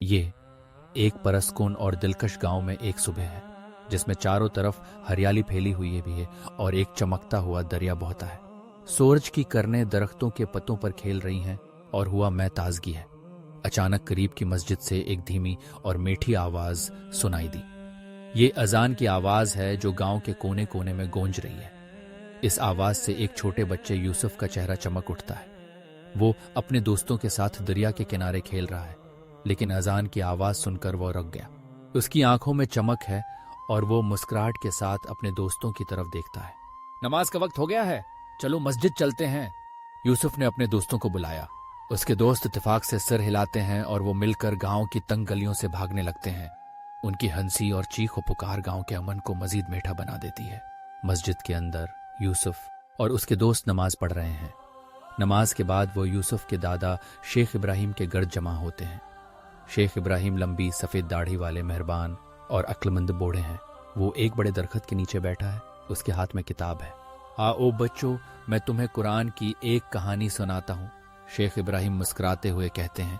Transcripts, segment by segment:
ये एक परसकून और दिलकश गांव में एक सुबह है जिसमें चारों तरफ हरियाली फैली हुई है भी है और एक चमकता हुआ दरिया बहता है। सूरज की किरणें दरख्तों के पत्तों पर खेल रही हैं और हुआ में ताजगी है। अचानक करीब की मस्जिद से एक धीमी और मीठी आवाज सुनाई दी। ये अजान की आवाज है जो गांव के कोने कोने में गूंज रही है। इस आवाज से एक छोटे बच्चे यूसुफ का चेहरा चमक उठता है। वो अपने दोस्तों के साथ दरिया के किनारे खेल रहा है, लेकिन अजान की आवाज सुनकर वो रुक गया। उसकी आंखों में चमक है और वो मुस्कुराहट के साथ अपने दोस्तों की तरफ देखता है। नमाज का वक्त हो गया है, चलो मस्जिद चलते हैं। यूसुफ ने अपने दोस्तों को बुलाया। उसके दोस्त इत्तेफाक से सिर हिलाते हैं और वो मिलकर गांव की तंग गलियों से भागने लगते हैं। उनकी हंसी और चीख पुकार गांव के अमन को मजीद मीठा बना देती है। मस्जिद के अंदर यूसुफ और उसके दोस्त नमाज पढ़ रहे हैं। नमाज के बाद वो यूसुफ के दादा शेख इब्राहिम के गर्द जमा होते हैं। शेख इब्राहिम लंबी सफ़ेद दाढ़ी वाले मेहरबान और अक्लमंद बूढ़े हैं। वो एक बड़े दरख्त के नीचे बैठा है, उसके हाथ में किताब है। आओ बच्चों, मैं तुम्हें कुरान की एक कहानी सुनाता हूँ, शेख इब्राहिम मुस्कुराते हुए कहते हैं।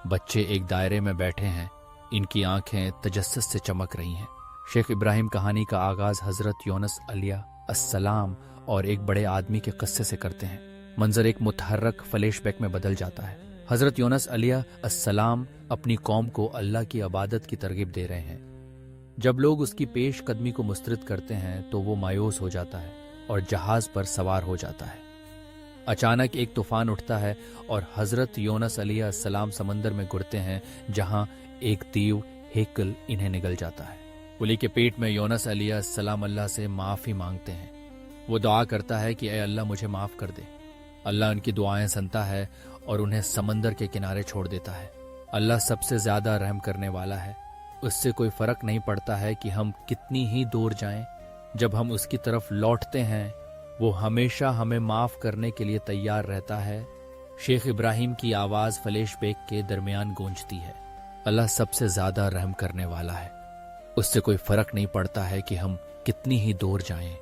बच्चे एक दायरे में बैठे हैं, इनकी आंखें तजस्सुस से चमक रही हैं। शेख इब्राहिम कहानी का आगाज हजरत यूनुस अलैहिस्सलाम और एक बड़े आदमी के किस्से से करते हैं। मंजर एक मुतहर्रक फ्लैशबैक में बदल जाता है। हजरत यूनुस अलैहिस्सलाम अपनी कौम को अल्लाह की इबादत की तरगीब दे रहे हैं। जब लोग उसकी पेश कदमी को मुस्तरद करते हैं तो वो मायूस हो जाता है और जहाज पर सवार हो जाता है। अचानक एक तूफान उठता है और हजरत यूनुस अलैहिस्सलाम समंदर में गिरते हैं, जहां एक तीव हेकल इन्हें निगल जाता है। उली के पेट में यूनुस अलैहिस्सलाम अल्लाह से माफ़ी मांगते हैं। वो दुआ करता है कि ए अल्लाह मुझे माफ़ कर दे। अल्लाह उनकी दुआएं सुनता है और उन्हें समंदर के किनारे छोड़ देता है। अल्लाह सबसे ज्यादा रहम करने वाला है। उससे कोई फर्क नहीं पड़ता है कि हम कितनी ही दूर जाएं, जब हम उसकी तरफ लौटते हैं वो हमेशा हमें माफ करने के लिए तैयार रहता है। शेख इब्राहिम की आवाज फ्लैशबैक के दरमियान गूंजती है। अल्लाह सबसे ज्यादा रहम करने वाला है। उससे कोई फर्क नहीं पड़ता है कि हम कितनी ही दूर जाएं,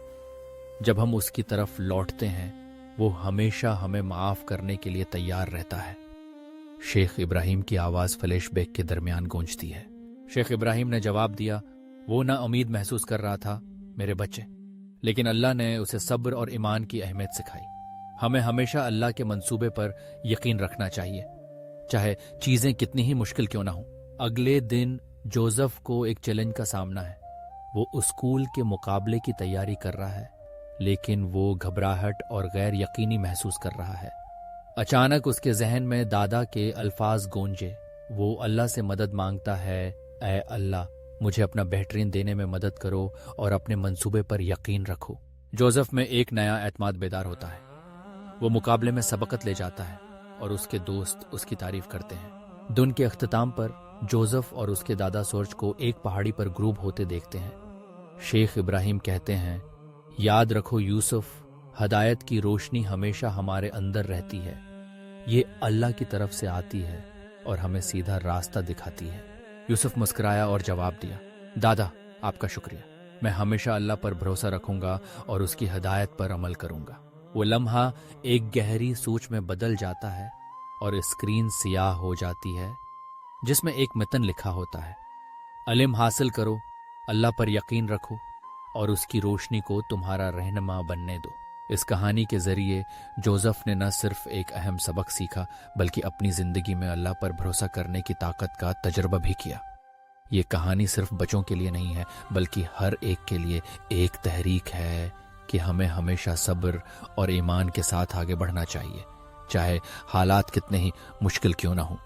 जब हम उसकी तरफ लौटते हैं वो हमेशा हमें माफ करने के लिए तैयार रहता है। शेख इब्राहिम की आवाज फ्लैशबैक के दरमियान गूंजती है। शेख इब्राहिम ने जवाब दिया, वो ना उम्मीद महसूस कर रहा था मेरे बच्चे, लेकिन अल्लाह ने उसे सब्र और ईमान की अहमियत सिखाई। हमें हमेशा अल्लाह के मंसूबे पर यकीन रखना चाहिए, चाहे चीजें कितनी ही मुश्किल क्यों ना हो। अगले दिन जोसेफ को एक चैलेंज का सामना है। वो स्कूल के मुकाबले की तैयारी कर रहा है, लेकिन वो घबराहट और गैर यकीनी महसूस कर रहा है। अचानक उसके जहन में दादा के अल्फाज गूंजे। वो अल्लाह से मदद मांगता है, ऐ अल्लाह मुझे अपना बेहतरीन देने में मदद करो और अपने मंसूबे पर यकीन रखो। जोसेफ में एक नया एतमाद बेदार होता है। वो मुकाबले में सबकत ले जाता है और उसके दोस्त उसकी तारीफ करते हैं। दिन के अख्ताम पर जोसेफ और उसके दादा सूरज को एक पहाड़ी पर ग्रूब होते देखते हैं। शेख इब्राहिम कहते हैं, याद रखो यूसुफ, हदायत की रोशनी हमेशा हमारे अंदर रहती है। ये अल्लाह की तरफ से आती है और हमें सीधा रास्ता दिखाती है। यूसुफ मुस्कुराया और जवाब दिया, दादा आपका शुक्रिया, मैं हमेशा अल्लाह पर भरोसा रखूंगा और उसकी हदायत पर अमल करूंगा। वो लम्हा एक गहरी सोच में बदल जाता है और स्क्रीन सियाह हो जाती है, जिसमें एक मतन लिखा होता है, इल्म हासिल करो, अल्लाह पर यकीन रखो और उसकी रोशनी को तुम्हारा रहनुमा बनने दो। इस कहानी के जरिए जोसेफ ने न सिर्फ एक अहम सबक सीखा, बल्कि अपनी जिंदगी में अल्लाह पर भरोसा करने की ताकत का तजुर्बा भी किया। ये कहानी सिर्फ बच्चों के लिए नहीं है, बल्कि हर एक के लिए एक तहरीक है कि हमें हमेशा सब्र और ईमान के साथ आगे बढ़ना चाहिए, चाहे हालात कितने ही मुश्किल क्यों ना हो।